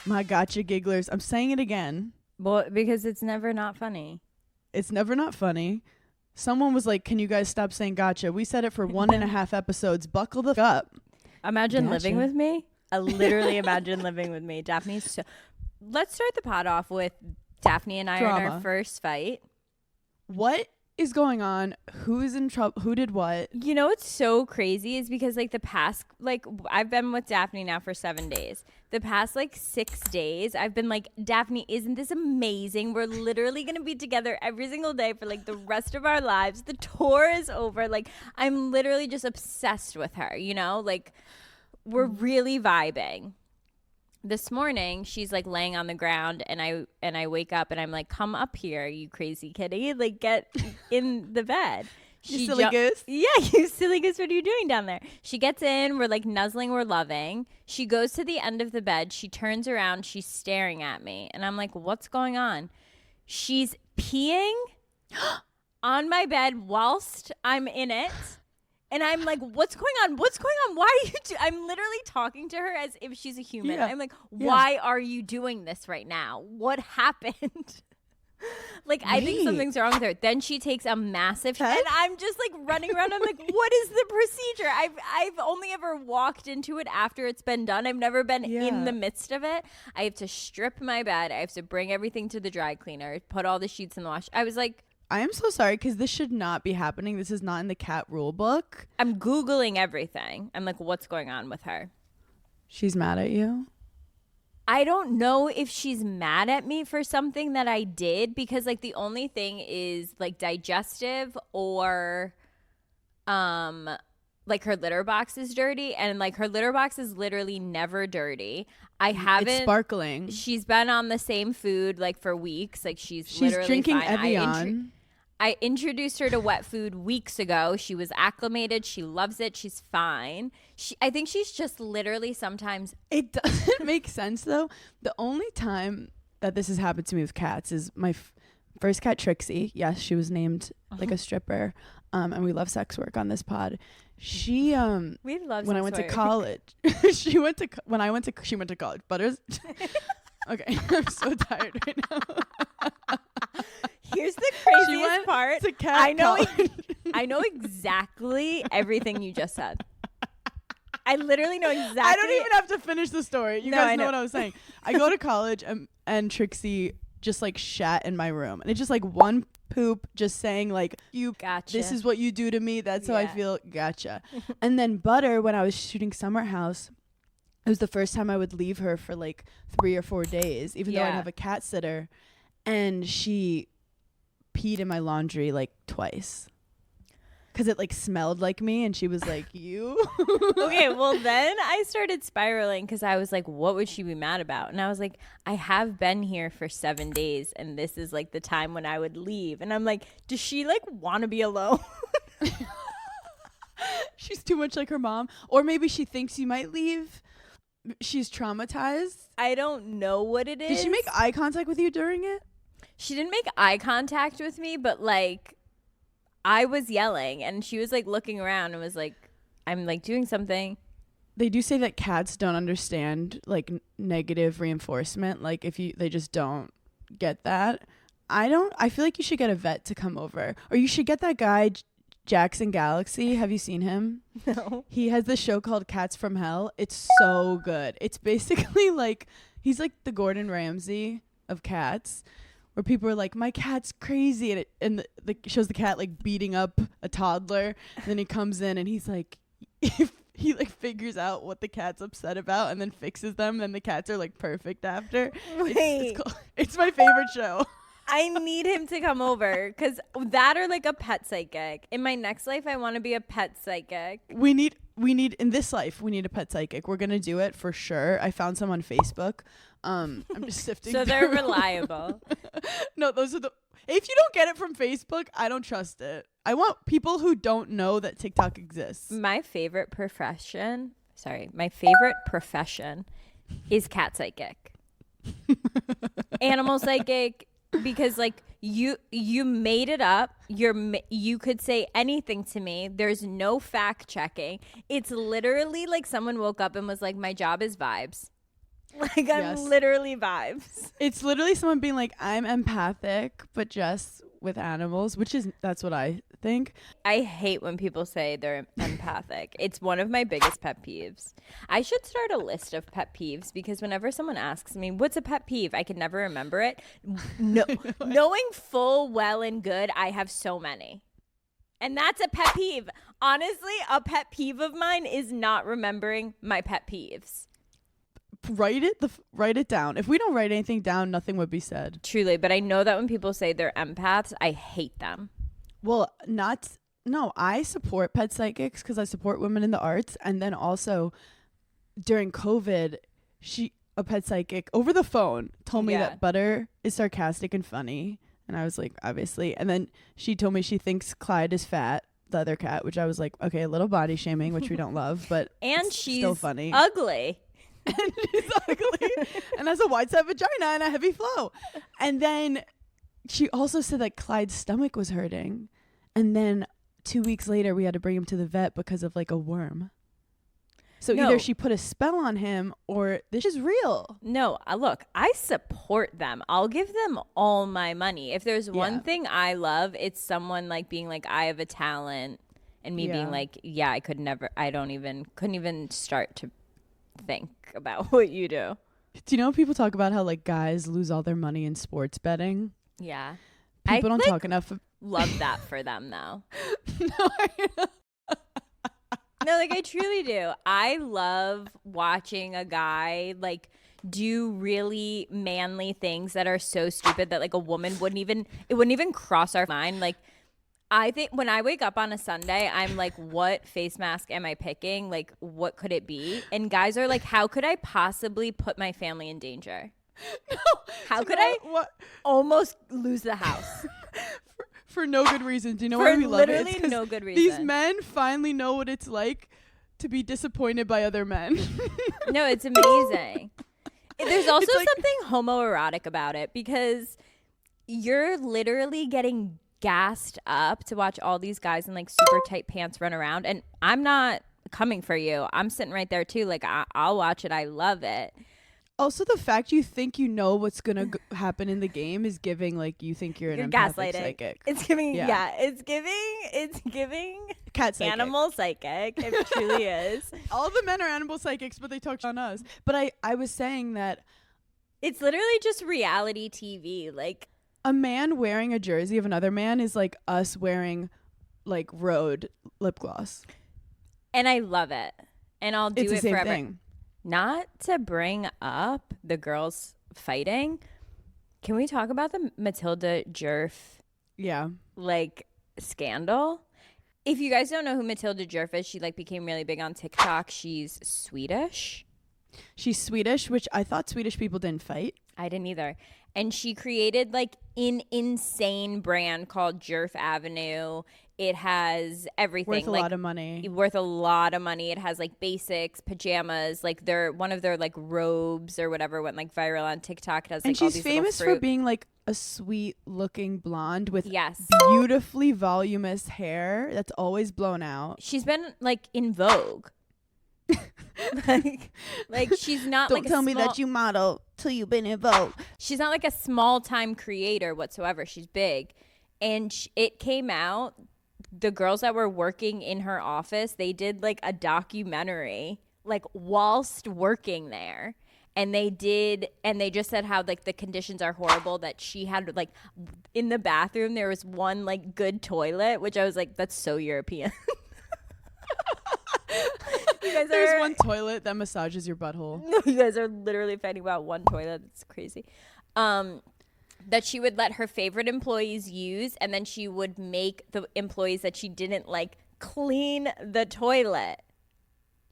My gotcha gigglers. I'm saying it again. Well, because it's never not funny. It's never not funny. Someone was like, can you guys stop saying gotcha? We said it for 1.5 episodes. Buckle the up. Imagine living with me. I literally imagine living with me. Daphne's so... Let's start the pod off with Daphne and I in our first fight. What is going on? Who's in trouble? Who did what? You know what's so crazy is because like the past, like I've been with Daphne now for 7 days. The past like 6 days, I've been like, Daphne, isn't this amazing? We're literally going to be together every single day for like the rest of our lives. The tour is over. Like I'm literally just obsessed with her, you know, like we're really vibing. This morning, she's like laying on the ground and I wake up and I'm like, come up here, you crazy kitty. Like, get in the bed. You silly goose. Yeah, you silly goose. What are you doing down there? She gets in. We're like nuzzling. We're loving. She goes to the end of the bed. She turns around. She's staring at me. And I'm like, what's going on? She's peeing on my bed whilst I'm in it. And I'm like, what's going on? What's going on? Why are you I'm literally talking to her as if she's a human. Yeah. I'm like, why are you doing this right now? What happened? Like, I think something's wrong with her. Then she takes a massive and I'm just like running around. I'm like, what is the procedure? I've only ever walked into it after it's been done. I've never been in the midst of it. I have to strip my bed. I have to bring everything to the dry cleaner, put all the sheets in the wash. I was like, I am so sorry because this should not be happening. This is not in the cat rule book. I'm Googling everything. I'm like, what's going on with her? She's mad at you? I don't know if she's mad at me for something that I did because like the only thing is like digestive or like her litter box is dirty and like her litter box is literally never dirty. I haven't. It's sparkling. She's been on the same food like for weeks. Like she's literally drinking fine. Evian. I introduced her to wet food weeks ago. She was acclimated. She loves it. She's fine. I think she's just literally sometimes. It doesn't make sense though. The only time that this has happened to me with cats is my first cat, Trixie. Yes, she was named like a stripper. And we love sex work on this pod. She we love when I went to college. She went to college. Butters. Okay, I'm so tired right now. Here's the craziest part. To cat I know exactly everything you just said. I literally know exactly. I don't even have to finish the story. You guys know what I was saying. I go to college and Trixie just like shat in my room. And it's just like one poop just saying like, you gotcha. This is what you do to me. That's how I feel. Gotcha. And then Butter, when I was shooting Summer House, it was the first time I would leave her for like 3 or 4 days, even though I'd have a cat sitter. And she peed in my laundry like twice. Because it like smelled like me and she was like, you? Okay, well then I started spiraling because I was like, what would she be mad about? And I was like, I have been here for 7 days and this is like the time when I would leave. And I'm like, does she like want to be alone? She's too much like her mom. Or maybe she thinks you might leave. She's traumatized. I don't know what it is. Did she make eye contact with you during it? She didn't make eye contact with me, but like I was yelling and she was like looking around and was like, I'm like doing something. They do say that cats don't understand like negative reinforcement. Like they just don't get that. I feel like you should get a vet to come over, or you should get that guy Jackson Galaxy. Have you seen him? No. He has this show called Cats from Hell. It's so good. It's basically like he's like the Gordon Ramsay of cats, where people are like, my cat's crazy, and the shows the cat like beating up a toddler, and then he comes in and he's like, if he like figures out what the cat's upset about and then fixes them, then the cats are like perfect after. It's my favorite show. I need him to come over because that or like a pet psychic. In my next life, I want to be a pet psychic. We need in this life, we need a pet psychic. We're going to do it for sure. I found some on Facebook. I'm just sifting So they're reliable. No, those are if you don't get it from Facebook, I don't trust it. I want people who don't know that TikTok exists. My favorite profession is cat psychic. Animal psychic. Because like you made it up. You could say anything to me. There's no fact checking. It's literally like someone woke up and was like, my job is vibes. Like, I'm literally vibes. It's literally someone being like, I'm empathic, but just with animals, that's what I think. I hate when people say they're empathic. It's one of my biggest pet peeves. I should start a list of pet peeves because whenever someone asks me, what's a pet peeve? I can never remember it. No, knowing full well and good, I have so many. And that's a pet peeve. Honestly, a pet peeve of mine is not remembering my pet peeves. Write it down. If we don't write anything down, nothing would be said. Truly, but I know that when people say they're empaths, I hate them. Well, I support pet psychics because I support women in the arts. And then also during COVID, a pet psychic over the phone told me that Butter is sarcastic and funny. And I was like, obviously. And then she told me she thinks Clyde is fat, the other cat, which I was like, okay, a little body shaming, which we don't love, but and she's still funny. Ugly. And she's ugly and has a wide set vagina and a heavy flow. And then she also said that Clyde's stomach was hurting. And then 2 weeks later, we had to bring him to the vet because of like a worm. So either she put a spell on him or this is real. No, look, I support them. I'll give them all my money. If there's one thing I love, it's someone like being like, I have a talent, and me being like, I couldn't even start to think about what you do. Do you know people talk about how like guys lose all their money in sports betting? Yeah. People don't talk enough. Love that for them though. No, like I truly do. I love watching a guy like do really manly things that are so stupid that like a woman wouldn't even cross our mind. Like I think when I wake up on a Sunday, I'm like, what face mask am I picking? Like, what could it be? And guys are like, how could I possibly put my family in danger? No. How could I almost lose the house? For no good reason. Do you know why we love it? Literally no good reason. These men finally know what it's like to be disappointed by other men. No, it's amazing. There's also something homoerotic about it because you're literally getting gassed up to watch all these guys in like super tight pants run around, and I'm not coming for you. I'm sitting right there too. Like I'll watch it. I love it. Also, the fact you think you know what's gonna happen in the game is giving like you think you're an empathic psychic. It's giving, it's giving cat psychic. Animal psychic. It truly is. All the men are animal psychics, but they talk on us. But I was saying that it's literally just reality TV. Like a man wearing a jersey of another man is like us wearing like Rhode lip gloss, and I love it. And I'll do it forever. Thing. Not to bring up the girls fighting. Can we talk about the Matilda Djerf like scandal? If you guys don't know who Matilda Djerf is, she like became really big on TikTok. She's Swedish. She's Swedish, which I thought Swedish people didn't fight. I didn't either. And she created like an insane brand called Djerf Avenue. It has everything. Worth a lot of money. Worth a lot of money. It has like basics, pajamas, like one of their like robes or whatever went like viral on TikTok. It has like and all she's these famous little fruit. For being like a sweet looking blonde with beautifully voluminous hair that's always blown out. She's been like in Vogue. like she's not Don't like tell me that you model till you've been in Vogue. She's not like a small time creator whatsoever. She's big. And it came out, the girls that were working in her office, they did like a documentary like whilst working there. And they just said how like the conditions are horrible, that she had like in the bathroom there was one like good toilet, which I was like, that's so European. There's one toilet that massages your butthole. No, you guys are literally fighting about one toilet. It's crazy. That she would let her favorite employees use, and then she would make the employees that she didn't like clean the toilet.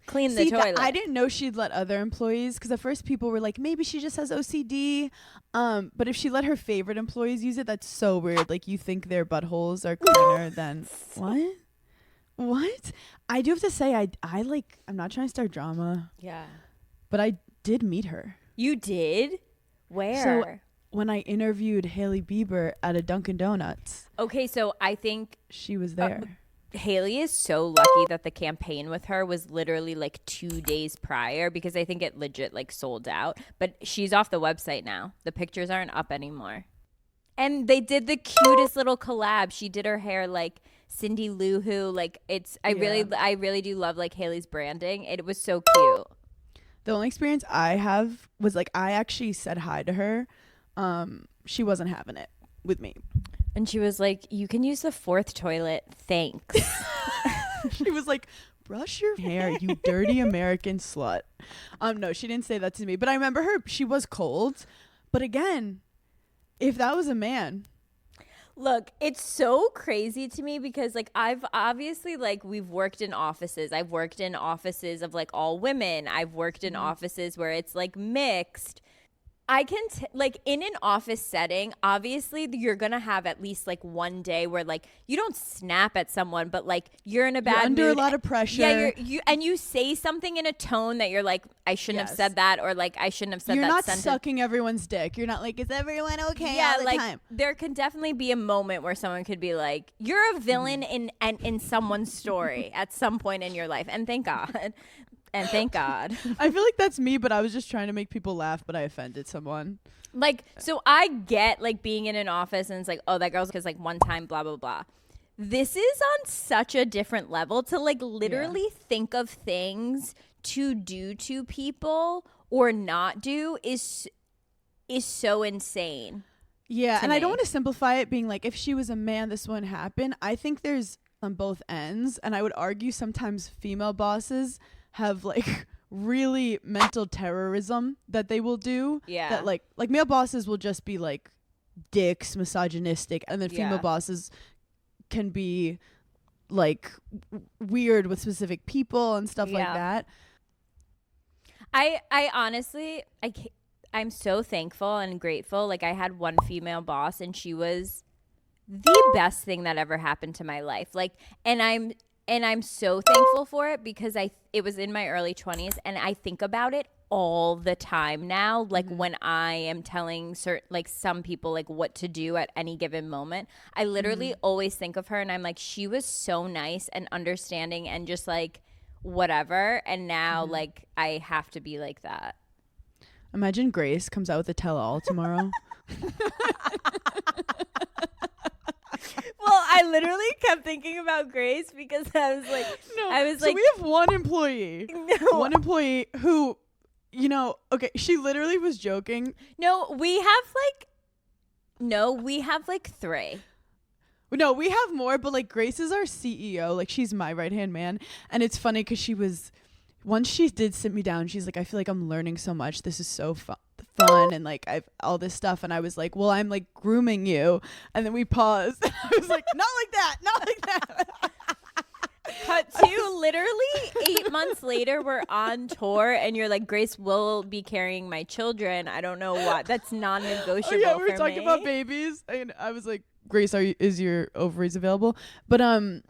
I didn't know she'd let other employees, because at first people were like, maybe she just has OCD. But if she let her favorite employees use it, that's so weird. Like, you think their buttholes are cleaner than what? I do have to say, I'm not trying to start drama. Yeah. But I did meet her. You did? Where? So when I interviewed Hailey Bieber at a Dunkin' Donuts. Okay, so I think she was there. Haley is so lucky that the campaign with her was literally like 2 days prior, because I think it legit like sold out. But she's off the website now. The pictures aren't up anymore. And they did the cutest little collab. She did her hair like Cindy Lou Who. Like I really do love like Haley's branding. It was so cute. The only experience I have was like I actually said hi to her. She wasn't having it with me. And she was like, "You can use the 4th toilet. Thanks." She was like, "Brush your hair, you dirty American slut." No, she didn't say that to me. But I remember her. She was cold. But again, if that was a man. Look, it's so crazy to me because like I've obviously like we've worked in offices. I've worked in offices of like all women. I've worked in offices where it's like mixed. I can like in an office setting, obviously you're going to have at least like one day where like you don't snap at someone, but like you're in a bad under mood. A lot of pressure. Yeah, you say something in a tone that you're like, I shouldn't have said that, or like I shouldn't have said you're that not sentence. Sucking everyone's dick. You're not like, is everyone okay all the like, time? There can definitely be a moment where someone could be like, you're a villain in someone's story at some point in your life. And thank God. And thank God. I feel like that's me, but I was just trying to make people laugh, but I offended someone. Like, so I get like being in an office and it's like, oh, that girl's because like one time, blah, blah, blah. This is on such a different level to like literally think of things to do to people or not do is so insane. Yeah, and I don't want to simplify it being like, if she was a man, this wouldn't happen. I think there's on both ends, and I would argue sometimes female bosses have like really mental terrorism that they will do. Yeah. That like male bosses will just be like dicks, misogynistic, and then female bosses can be like weird with specific people and stuff like that. I honestly, I'm so thankful and grateful. Like I had one female boss and she was the best thing that ever happened to my life. Like, and I'm so thankful for it because it was in my early 20s and I think about it all the time now. Like when I am telling some people like what to do at any given moment, I literally always think of her and I'm like, she was so nice and understanding and just like whatever. And now like I have to be like that. Imagine Grace comes out with a tell-all tomorrow. Well, I literally kept thinking about Grace because I was like, so we have one employee. No. One employee who, okay, she literally was joking. We have like 3. No, we have more, but like Grace is our CEO. Like she's my right-hand man. And it's funny because once she did sit me down, she's like, I feel like I'm learning so much. This is so fun and like I've all this stuff. And I was like, well, I'm like grooming you. And then we paused. I was like, not like that. Cut to literally 8 months later, we're on tour and you're like, Grace will be carrying my children. I don't know what. That's non-negotiable. We were talking about babies. And I was like, Grace, is your ovaries available? But and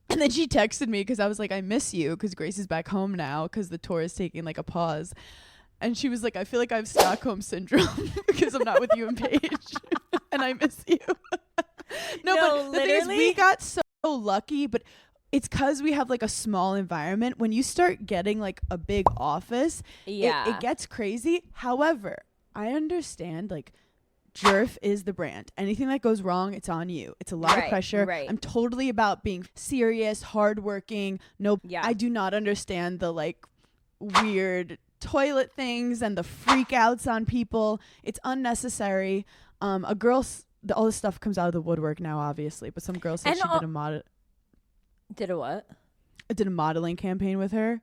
then she texted me because I was like, I miss you because Grace is back home now because the tour is taking like a pause. And she was like, I feel like I have Stockholm syndrome because I'm not with you and Paige. And I miss you. No, but the thing is, we got so lucky, but it's because we have like a small environment. When you start getting like a big office, it gets crazy. However, I understand like Jerf is the brand. Anything that goes wrong, it's on you. It's a lot of pressure. Right. I'm totally about being serious, hardworking. I do not understand the like weird toilet things and the freak outs on people. It's unnecessary. All this stuff comes out of the woodwork now, obviously. But some girl said she did a model. Did a what? I did a modeling campaign with her,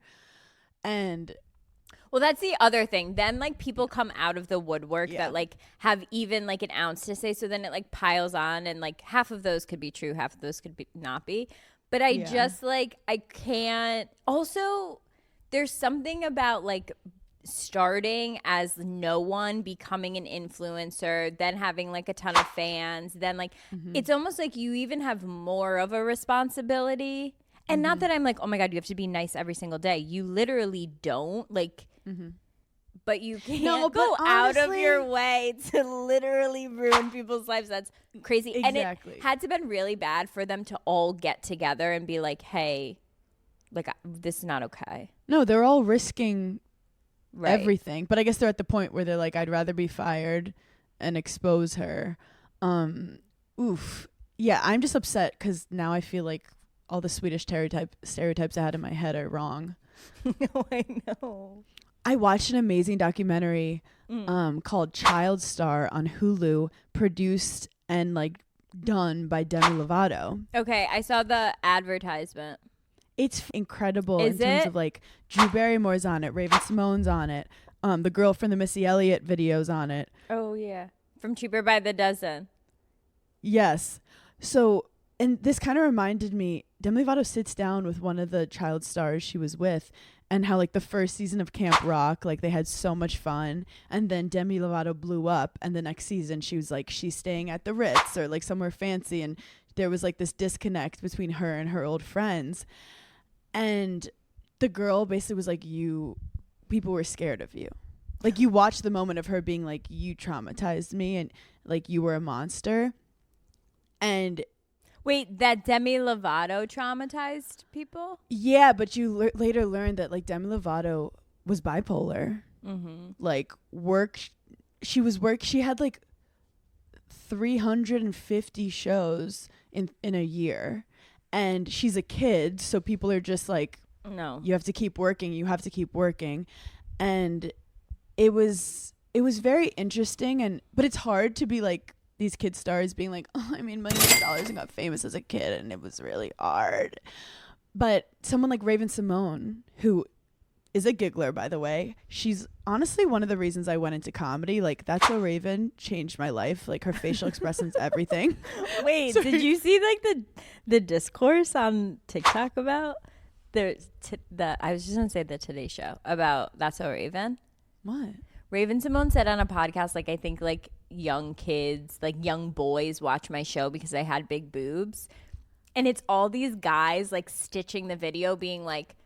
and. Well, that's the other thing. Then, like, people come out of the woodwork that, like, have even, like, an ounce to say. So then it, like, piles on. And, like, half of those could be true. Half of those could not be. But I just, like, I can't. Also, there's something about, like, starting as no one, becoming an influencer, then having, like, a ton of fans. Then, like, it's almost like you even have more of a responsibility. And not that I'm like, oh, my God, you have to be nice every single day. You literally don't. Like, but you can't go out of your way to literally ruin people's lives. That's crazy. Exactly. And it had to been really bad for them to all get together and be like, hey, like, this is not okay. No, they're all risking everything. But I guess they're at the point where they're like, I'd rather be fired and expose her. Yeah, I'm just upset because now I feel like all the Swedish stereotypes I had in my head are wrong. No, I know. I watched an amazing documentary called Child Star on Hulu, produced and like done by Demi Lovato. Okay, I saw the advertisement. It's incredible in terms of like Drew Barrymore's on it, Raven Simone's on it, the girl from the Missy Elliott videos on it. Oh yeah, from Cheaper by the Dozen. Yes. So, and this kind of reminded me, Demi Lovato sits down with one of the child stars she was with, and how like the first season of Camp Rock, like they had so much fun, and then Demi Lovato blew up, and the next season she was like, she's staying at the Ritz or like somewhere fancy, and there was like this disconnect between her and her old friends. And the girl basically was like, people were scared of you. Like you watched the moment of her being like, you traumatized me and like you were a monster. And wait, that Demi Lovato traumatized people? Yeah, but you later learned that like Demi Lovato was bipolar. Mm-hmm. Like she had like 350 shows in a year. And she's a kid, so people are just like, no, you have to keep working. And it was very interesting, but it's hard to be like these kid stars being like, oh, I made millions of dollars and got famous as a kid, and it was really hard. But someone like Raven Simone, who is a giggler, by the way, she's honestly one of the reasons I went into comedy. Like, That's So Raven changed my life. Like, her facial expressions, everything. Wait, did you see like the discourse on TikTok about I was just gonna say the Today Show about That's So Raven? What? Raven Simone said on a podcast, like, I think like young kids, like young boys watch my show because I had big boobs. And it's all these guys like stitching the video being like,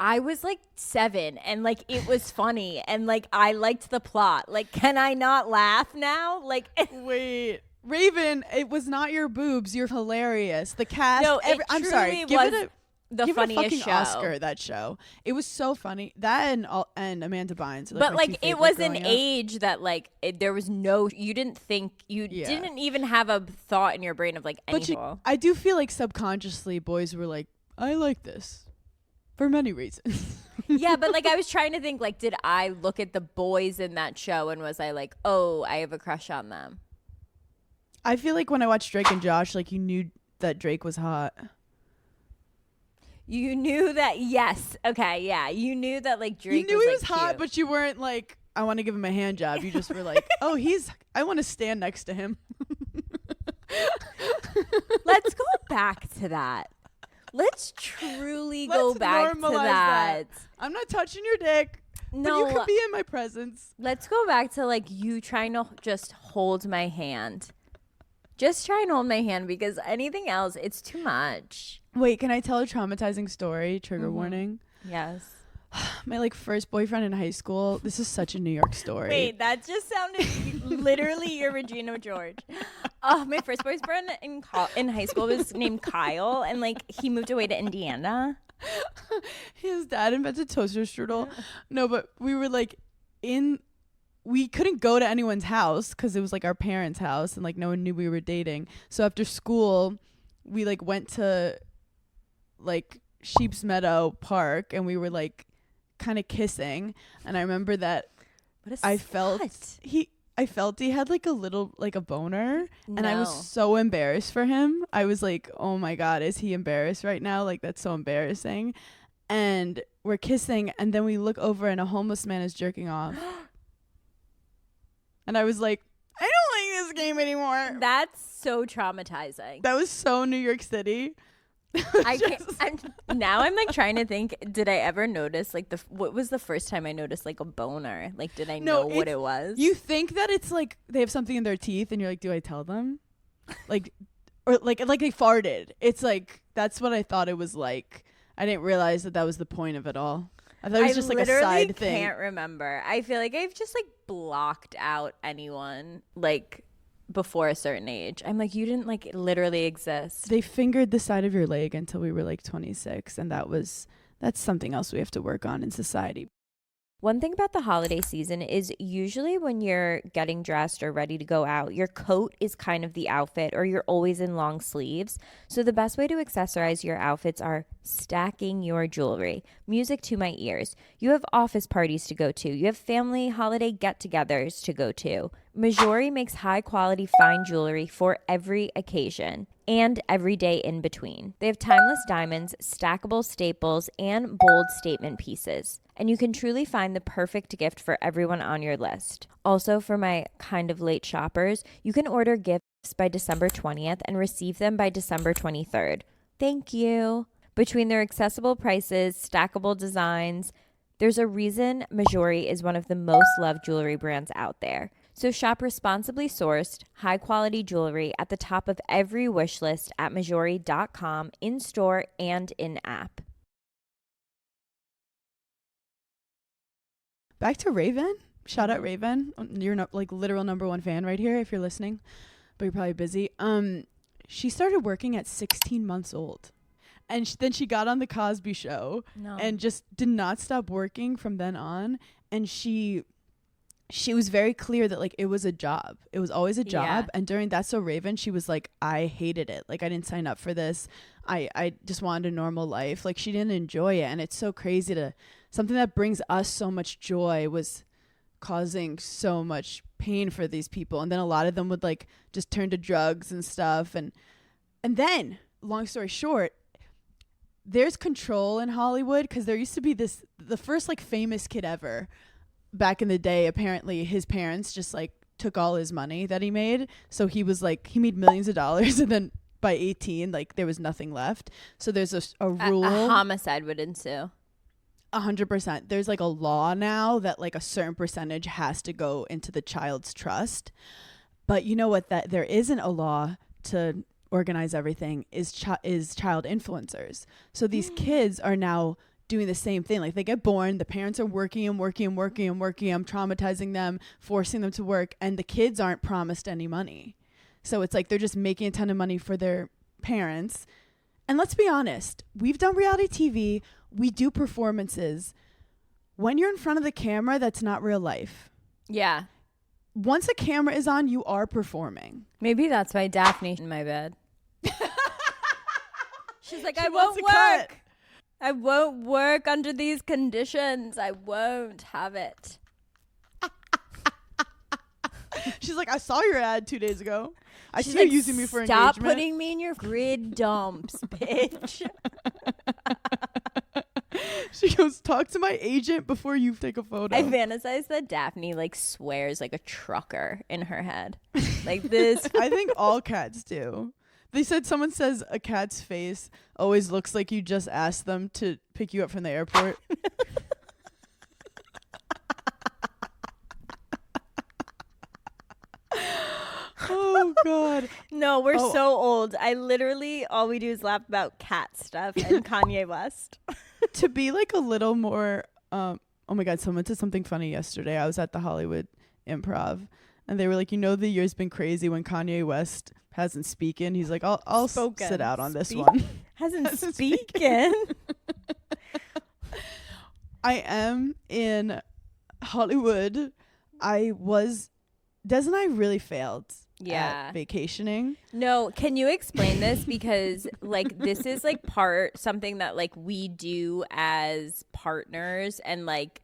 I was like 7 and like it was funny and like I liked the plot. Like, can I not laugh now? Like, wait, Raven, it was not your boobs. You're hilarious. The cast. No, I'm sorry. Give it the funniest fucking show. Oscar, that show. It was so funny. That and Amanda Bynes. But like it was an age that like there was no. You didn't think didn't even have a thought in your brain of like any. I do feel like subconsciously boys were like, I like this. For many reasons. Yeah, but like I was trying to think, like, did I look at the boys in that show and was I like, oh, I have a crush on them? I feel like when I watched Drake and Josh, like you knew that Drake was hot. You knew that, yes. Okay, yeah. You knew that like Drake he was like, hot, cute. but you weren't like, I want to give him a hand job. You just were like, oh, I want to stand next to him. Let's go back to that. Let's truly go back to that. I'm not touching your dick. No, but you could be in my presence. Let's go back to like you trying to just hold my hand. Just try and hold my hand because anything else, it's too much. Wait, can I tell a traumatizing story? Trigger warning. Yes. My like first boyfriend in high school. This is such a New York story. Wait, that just sounded literally your Regina George. My first boyfriend in high school was named Kyle, and like he moved away to Indiana. His dad invented toaster strudel. No, but we were like we couldn't go to anyone's house because it was like our parents' house, and like no one knew we were dating. So after school, we like went to like Sheep's Meadow Park, and we were like kind of kissing, and I remember that I felt he had like a little like a boner, and I was so embarrassed for him. I was like, oh my god, is he embarrassed right now? Like, that's so embarrassing. And we're kissing, and then we look over and a homeless man is jerking off. And I was like, I don't like this game anymore. That's so traumatizing. That was so New York City. I'm like trying to think, did I ever notice like what was the first time I noticed like a boner? Like, did I know what it was? You think that it's like they have something in their teeth and you're like, do I tell them? Like, or like they farted. It's like, that's what I thought it was like. I didn't realize that was the point of it all. I thought it was just like a side thing. I can't remember. I feel like I've just like blocked out anyone like before a certain age. I'm like, you didn't like literally exist. They fingered the side of your leg until we were like 26, and that's something else we have to work on in society. One thing about the holiday season is usually when you're getting dressed or ready to go out, your coat is kind of the outfit, or you're always in long sleeves. So the best way to accessorize your outfits are stacking your jewelry. Music to my ears. You have office parties to go to. You have family holiday get-togethers to go to. Mejuri makes high-quality fine jewelry for every occasion and every day in between. They have timeless diamonds, stackable staples, and bold statement pieces. And you can truly find the perfect gift for everyone on your list. Also, for my kind of late shoppers, you can order gifts by December 20th and receive them by December 23rd. Thank you. Between their accessible prices, stackable designs, there's a reason Mejuri is one of the most loved jewelry brands out there. So shop responsibly sourced, high-quality jewelry at the top of every wish list at Mejuri.com, in-store and in-app. Back to Raven. Shout out Raven. You're not like literal number one fan right here if you're listening, but you're probably busy. She started working at 16 months old. And then she got on the Cosby Show and just did not stop working from then on. And she was very clear that like it was a job. It was always a job. Yeah. And during That's So Raven, she was like, I hated it. Like I didn't sign up for this. I just wanted a normal life. Like she didn't enjoy it. And it's so crazy to something that brings us so much joy was causing so much pain for these people. And then a lot of them would like just turn to drugs and stuff. And then long story short, there's control in Hollywood because there used to be the first like famous kid ever back in the day. Apparently his parents just like took all his money that he made. So he was like, he made millions of dollars and then by 18, like there was nothing left. So there's a rule. A homicide would ensue. 100%. There's like a law now that like a certain percentage has to go into the child's trust. But you know what, that there isn't a law to organize everything is child influencers. So these kids are now doing the same thing. Like they get born, the parents are working. I'm traumatizing them, forcing them to work, and the kids aren't promised any money. So it's like they're just making a ton of money for their parents. And let's be honest, we've done reality TV, we do performances. When you're in front of the camera, that's not real life. Yeah. Once a camera is on, you are performing. Maybe that's why Daphne in my bed. She's like, I won't work. I won't work under these conditions. I won't have it. She's like, I saw your ad 2 days ago. I see you using me for engagement. Stop putting me in your grid dumps, bitch. She goes, talk to my agent before you take a photo. I fantasize that Daphne like swears like a trucker in her head. Like this. I think all cats do. They said someone says a cat's face always looks like you just asked them to pick you up from the airport. Oh, God. No, we're so old. I literally, all we do is laugh about cat stuff and Kanye West. To be like a little more, oh my God, someone said something funny yesterday. I was at the Hollywood Improv and they were like, you know, the year's been crazy when Kanye West hasn't speaking. He's like, I'll sit out on this one. Hasn't speaking. I am in Hollywood. Des and I really failed at vacationing. No, can you explain this? Because like this is like something that like we do as partners and like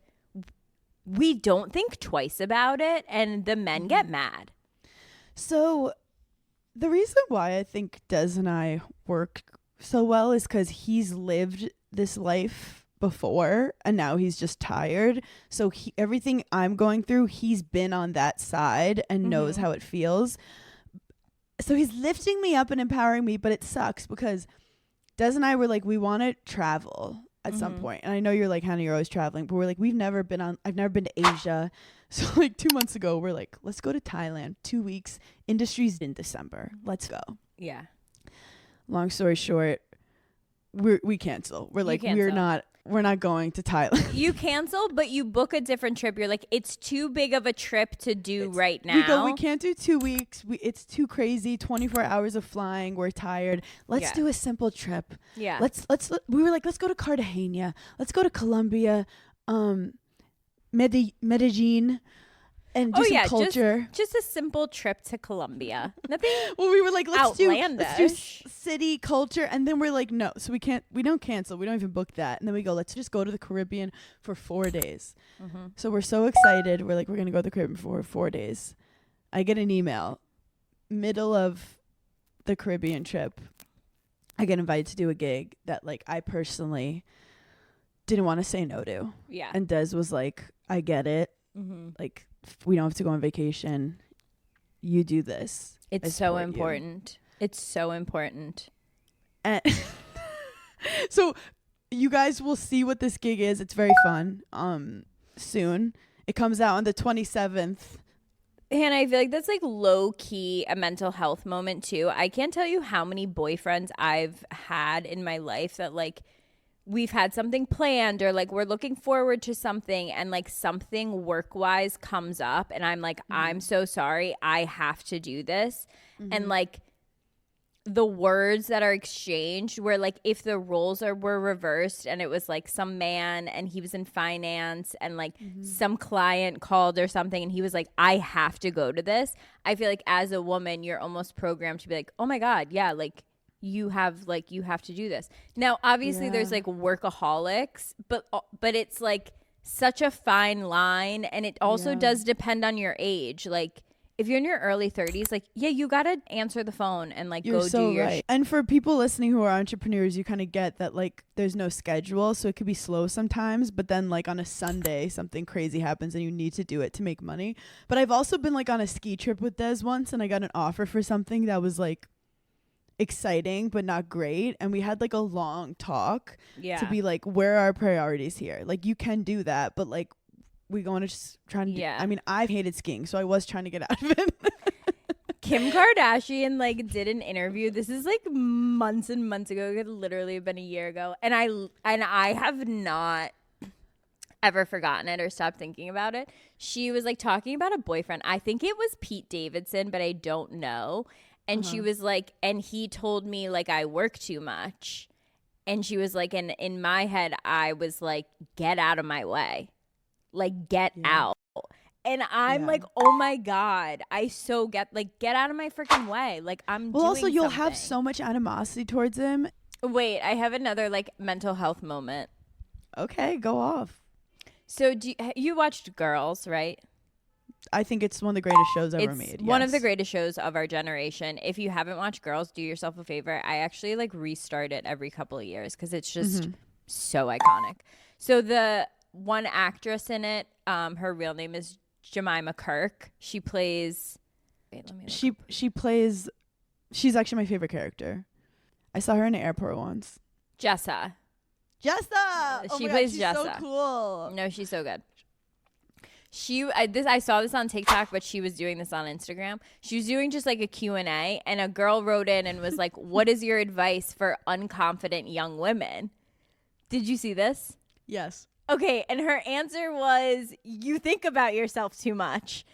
we don't think twice about it and the men get mad. So the reason why I think Des and I work so well is because he's lived this life before and now he's just tired. So everything I'm going through, he's been on that side and knows how it feels. So he's lifting me up and empowering me, but it sucks because Des and I were like, we want to travel at some point. And I know you're like, Hannah, you're always traveling, but we're like, I've never been to Asia. So like 2 months ago, we're like, let's go to Thailand, 2 weeks. Industry's in December. Let's go. Yeah. Long story short, we cancel. We're like, we're not. we're not going to Thailand. You cancel, but you book a different trip. You're like, it's too big of a trip to do right now. We can't do 2 weeks. It's too crazy. 24 hours of flying. We're tired. Let's do a simple trip. Yeah. We were like, let's go to Cartagena. Let's go to Colombia. Medellin. And do some culture. Just a simple trip to Colombia. Nothing. Well, we were like, let's do city culture, and then we're like, no. So we don't cancel. We don't even book that, and then we go, let's just go to the Caribbean for 4 days. Mm-hmm. So we're so excited. We're like, we're gonna go to the Caribbean for 4 days. I get an email, middle of the Caribbean trip. I get invited to do a gig that like I personally didn't want to say no to. Yeah. And Des was like, I get it. Mm-hmm. Like, we don't have to go on vacation. You do this. It's so important. It's so important. And so you guys will see what this gig is. It's very fun. Soon. It comes out on the 27th. And I feel like that's like low key a mental health moment too. I can't tell you how many boyfriends I've had in my life that like we've had something planned or like we're looking forward to something and like something work-wise comes up and I'm like, I'm so sorry, I have to do this. And like the words that are exchanged were like if the roles were reversed and it was like some man and he was in finance and like some client called or something and he was like, I have to go to this. I feel like as a woman, you're almost programmed to be like, oh my God, yeah, like you have to do this. Now, obviously there's like workaholics, but it's like such a fine line. And it also does depend on your age. Like if you're in your early 30s, like, yeah, you got to answer the phone and like you're go so do your right. And for people listening who are entrepreneurs, you kind of get that like there's no schedule. So it could be slow sometimes, but then like on a Sunday, something crazy happens and you need to do it to make money. But I've also been like on a ski trip with Des once and I got an offer for something that was like exciting but not great, and we had like a long talk to be like, where are our priorities here? Like you can do that, but like we going to just try to I mean, I've hated skiing, so I was trying to get out of it. Kim Kardashian like did an interview. This is like months and months ago. It could literally have been a year ago, and I have not ever forgotten it or stopped thinking about it. She was like talking about a boyfriend. I think it was Pete Davidson, but I don't know. And she was like, and he told me like I work too much. And she was like, and in my head, I was like, get out of my way. Like, get out. And I'm like, oh my God, I so get out of my freaking way. Like I'm doing also you'll something. have so much animosity towards him. Wait, I have another like mental health moment. Okay, go off. So you watched Girls, right? I think it's one of the greatest shows ever made. One of the greatest shows of our generation. If you haven't watched Girls, do yourself a favor. I actually like restart it every couple of years because it's just so iconic. So the one actress in it, her real name is Jemima Kirk. She plays. Wait, let me. She's actually my favorite character. I saw her in an airport once. Jessa. She plays Jessa. So cool. No, she's so good. I saw this on TikTok, but she was doing this on Instagram. She was doing just like a Q&A, and a girl wrote in and was like, what is your advice for unconfident young women? Did you see this? Yes. Okay, and her answer was, you think about yourself too much.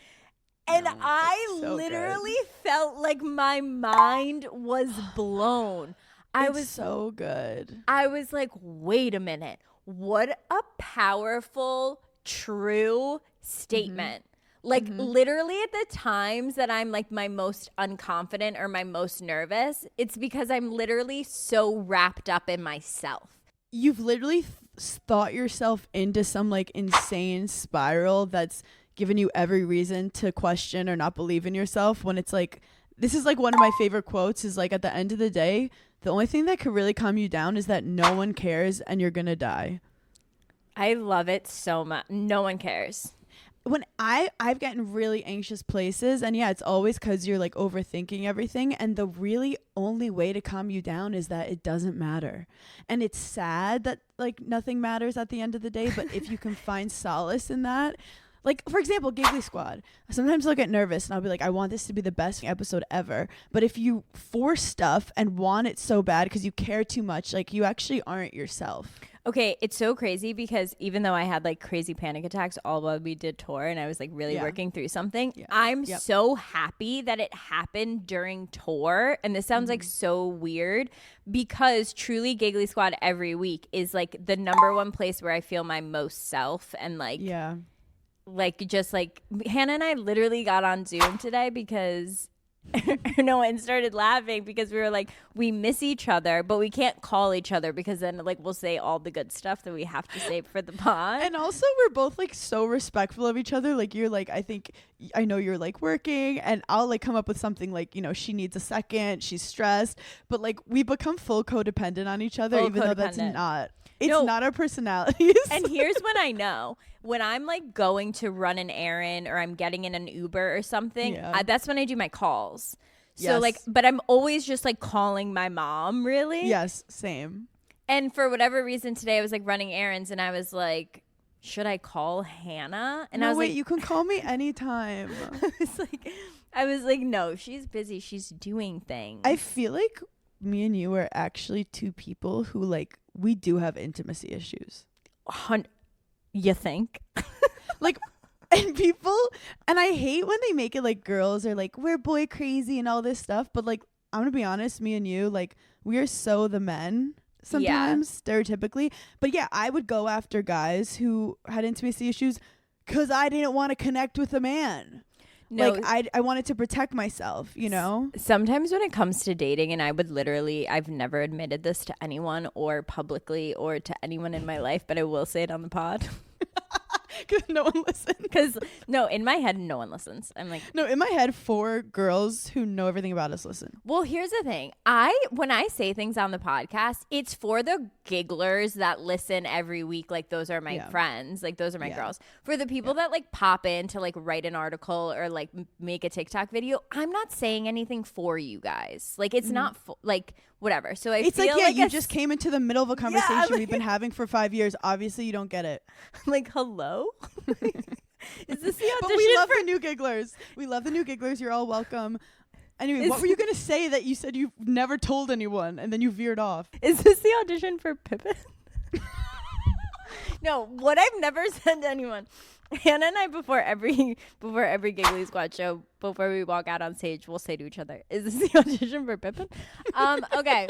And I literally felt like my mind was blown. I was so good. I was like, wait a minute. What a powerful, true statement. Like literally at the times that I'm like my most unconfident or my most nervous, it's because I'm literally so wrapped up in myself. You've literally thought yourself into some like insane spiral that's given you every reason to question or not believe in yourself, when it's like, this is like one of my favorite quotes is like, at the end of the day, the only thing that could really calm you down is that no one cares and you're gonna die. I love it so much. No one cares. When I've gotten really anxious places, and yeah, it's always because you're like overthinking everything, and the really only way to calm you down is that it doesn't matter. And it's sad that like nothing matters at the end of the day, but if you can find solace in that, like for example, Giggly Squad, sometimes I'll get nervous and I'll be like, I want this to be the best episode ever, but if you force stuff and want it so bad because you care too much, like you actually aren't yourself. Okay, it's so crazy because even though I had like crazy panic attacks all while we did tour and I was like really working through something, I'm so happy that it happened during tour. And this sounds like so weird because truly Giggly Squad every week is like the number one place where I feel my most self and like, just like Hannah and I literally got on Zoom today because and started laughing because we were like, we miss each other, but we can't call each other because then like we'll say all the good stuff that we have to say for the pod. And also we're both like so respectful of each other. Like you're like, I know you're like working and I'll like come up with something like, she needs a second, she's stressed, but like we become full codependent on each other, even though that's not. It's not our personalities. And here's when I know. When I'm like going to run an errand or I'm getting in an Uber or something, that's when I do my calls. So like, but I'm always just like calling my mom, really. Yes, same. And for whatever reason today I was like running errands and I was like, should I call Hannah? And I was like, you can call me anytime. I was like, no, she's busy. She's doing things. I feel like me and you are actually two people who like, we do have intimacy issues. You think? Like, and people, and I hate when they make it like girls are like, we're boy crazy and all this stuff. But like, I'm going to be honest, me and you, like, we are so the men sometimes, stereotypically. But yeah, I would go after guys who had intimacy issues because I didn't want to connect with a man. No. Like, I wanted to protect myself, Sometimes when it comes to dating, and I've never admitted this to anyone or publicly or to anyone in my life, but I will say it on the pod. Because no one listens. Because, no, in my head, no one listens. I'm like... No, in my head, 4 girls who know everything about us listen. Well, here's the thing. When I say things on the podcast, it's for the gigglers that listen every week. Like, those are my friends. Like, those are my girls. For the people that, like, pop in to, like, write an article or, like, make a TikTok video, I'm not saying anything for you guys. Like, it's not... like... whatever. So it's feel like you just came into the middle of a conversation we've been having for 5 years. Obviously, you don't get it. Like, hello? Is this the audition? But we love the new gigglers. We love the new gigglers. You're all welcome. Anyway, what were you gonna say that you said you never told anyone and then you veered off? Is this the audition for Pippin? No, what I've never said to anyone. Hannah and I, before every Giggly Squad show, before we walk out on stage, we'll say to each other, is this the audition for Pippin? Okay.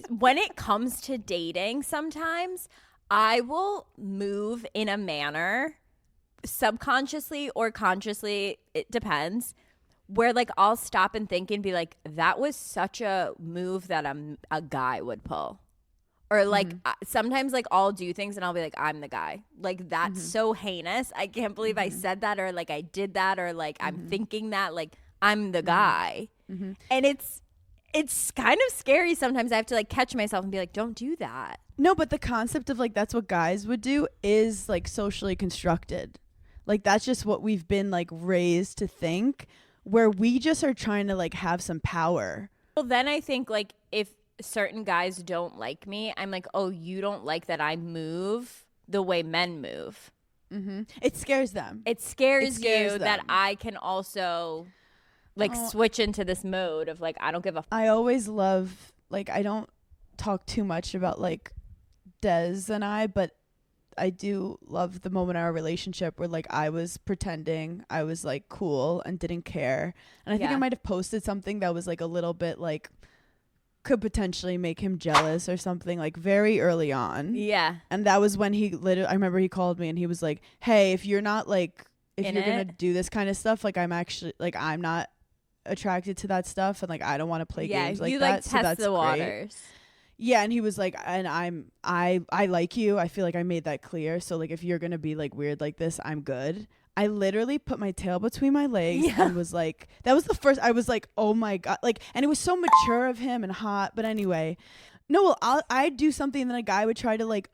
When it comes to dating, sometimes I will move in a manner, subconsciously or consciously, it depends, where like I'll stop and think and be like, that was such a move that a guy would pull. Or like sometimes like I'll do things and I'll be like, I'm the guy. Like that's so heinous. I can't believe I said that or like I did that or like I'm thinking that like I'm the guy. And it's kind of scary sometimes. I have to like catch myself and be like, don't do that. No, but the concept of like that's what guys would do is like socially constructed. Like that's just what we've been like raised to think, where we just are trying to like have some power. Well, then I think like if certain guys don't like me, I'm like, oh, you don't like that I move the way men move. It scares them. It scares you them. That I can also like switch into this mode of like, I don't give a I always love, like, I don't talk too much about like Des and I, but I do love the moment in our relationship where like I was pretending I was like cool and didn't care. And I think I might have posted something that was like a little bit like could potentially make him jealous or something, like very early on. Yeah. And that was when I remember he called me and he was like, hey, if you're not like, if you're going to do this kind of stuff, like I'm actually like, I'm not attracted to that stuff. And like, I don't want to play games like that. You like so test that's the waters. Yeah. And he was like, and I like you. I feel like I made that clear. So like, if you're going to be like weird like this, I'm good. I literally put my tail between my legs and was like, that was the first, I was like, oh my God. Like, and it was so mature of him and hot. But anyway, no, well, I'd do something and then a guy would try to like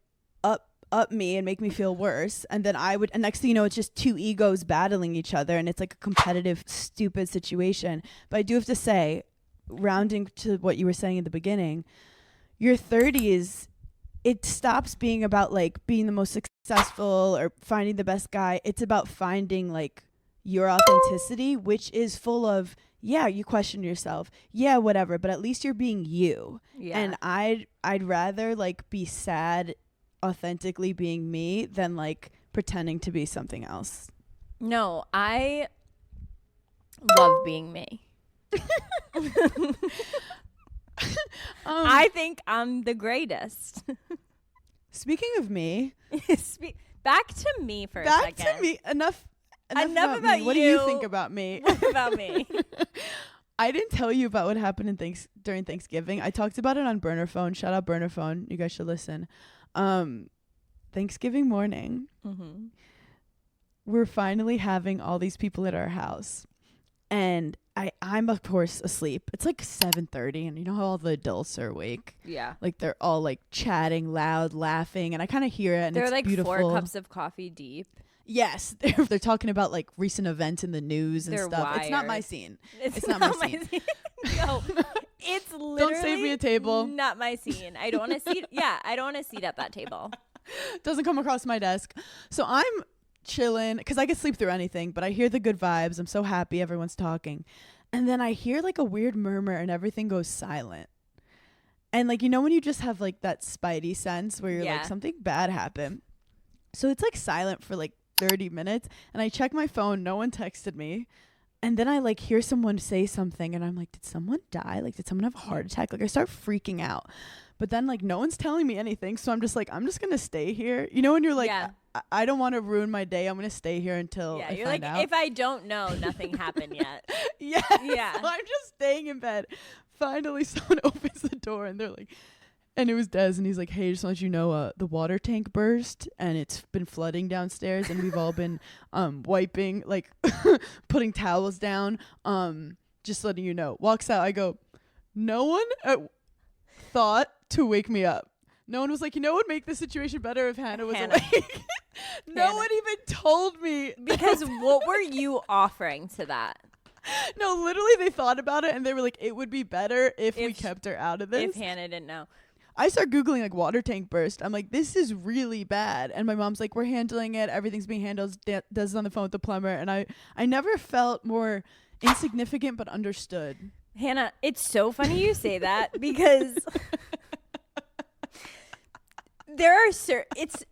up me and make me feel worse. And then and next thing you know, it's just two egos battling each other. And it's like a competitive, stupid situation. But I do have to say, rounding to what you were saying in the beginning, your 30s, it stops being about like being the most successful or finding the best guy. It's about finding like your authenticity, which is full of, yeah, you question yourself, yeah, whatever, but at least you're being you. Yeah. And I'd rather like be sad authentically being me than like pretending to be something else. No, I love being me. I think I'm the greatest. Speaking of me, back to me for a second. Back to me. Enough about me. you. What do you think about me? What about me? I didn't tell you about what happened during Thanksgiving. I talked about it on Burner Phone. Shout out Burner Phone. You guys should listen. Thanksgiving morning, we're finally having all these people at our house. And I'm of course asleep. It's like 7:30, and you know how all the adults are awake. Yeah, like they're all like chatting loud, laughing, and I kind of hear it. And they're it's like beautiful. 4 cups of coffee deep. Yes, they're talking about like recent events in the news and stuff. Wired. It's not my scene. It's not my scene. No, it's literally don't save me a table. Not my scene. I don't want to seat. Yeah, I don't want to seat at that table. Doesn't come across my desk. So I'm chilling because I can sleep through anything, but I hear the good vibes. I'm so happy everyone's talking. And then I hear like a weird murmur and everything goes silent. And like, you know, when you just have like that spidey sense where you're like, something bad happened. So it's like silent for like 30 minutes. And I check my phone. No one texted me. And then I like hear someone say something and I'm like, did someone die? Like, did someone have a heart attack? Like I start freaking out. But then like no one's telling me anything. So I'm just like, I'm just going to stay here. You know, when you're like, I don't want to ruin my day. I'm going to stay here until I you're find like, out. if I don't know, nothing happened yet. Yeah. So I'm just staying in bed. Finally, someone opens the door and they're like, and it was Des, and he's like, hey, just to let you know, the water tank burst and it's been flooding downstairs and we've all been wiping, like putting towels down. Just letting you know. Walks out. I go, no one thought to wake me up. No one was like, you know what would make the situation better if Hannah was awake? No one even told me. Because what were you offering to that? No, literally they thought about it and they were like, it would be better if we kept her out of this. If Hannah didn't know. I start Googling like water tank burst. I'm like, this is really bad. And my mom's like, we're handling it. Everything's being handled. Does it on the phone with the plumber. And I never felt more insignificant but understood. Hannah, it's so funny you say that because there are it's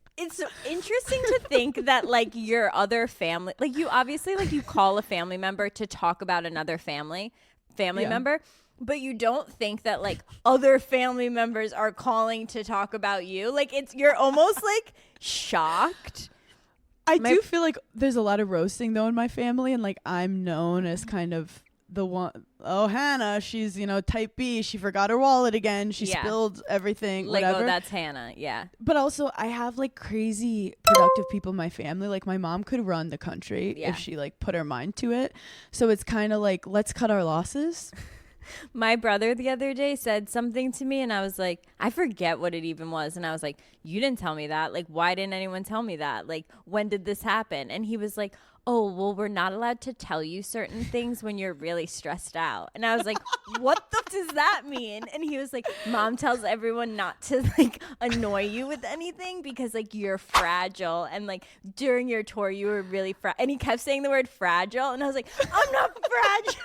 interesting to think that like your other family, like you obviously like you call a family member to talk about another family member, but you don't think that like other family members are calling to talk about you. Like you're almost like shocked. I do feel like there's a lot of roasting though in my family, and like I'm known as kind of the one, oh, Hannah, she's, you know, type B, she forgot her wallet again, she spilled everything, like, whatever. Oh, that's Hannah. Yeah. But also I have like crazy productive people in my family. Like my mom could run the country if she like put her mind to it. So it's kind of like, let's cut our losses. My brother the other day said something to me and I was like, I forget what it even was. And I was like, you didn't tell me that. Like, why didn't anyone tell me that? Like, when did this happen? And he was like, oh, well, we're not allowed to tell you certain things when you're really stressed out. And I was like, what does that mean? And he was like, Mom tells everyone not to like annoy you with anything because like you're fragile. And like during your tour, you were really fragile. And he kept saying the word fragile. And I was like, I'm not fragile.